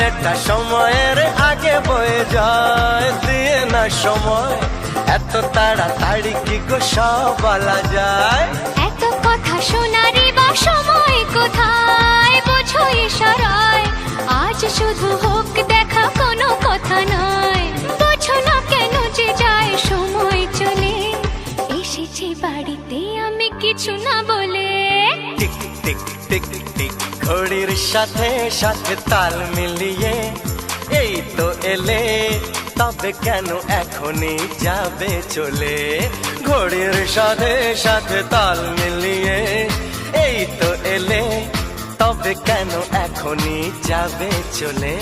সময়টা সময়ের আগে বয়ে যায়, দিয়ে না সময় এত তাড়াতাড়ি কি গো সব বলা যায়। এত কথা শোনারই বা সময় কোথায়, বোঝো ইশারায় আজ শুধু হোক দেখা, কোনো কথা নয়। বোঝো না কেন যে যায় সময় চলে, এসেছি বাড়িতে আমি কিছু না বলে। টিক টিক টিক টিক ঘড়ির সাথে সাথে তাল মিলিয়ে এই তো এলে, তবে কেন এখনই যাবে চলে। ঘড়ির সাথে সাথে তাল মিলিয়ে এই তো এলে, তবে কেন এখনই যাবে চলে।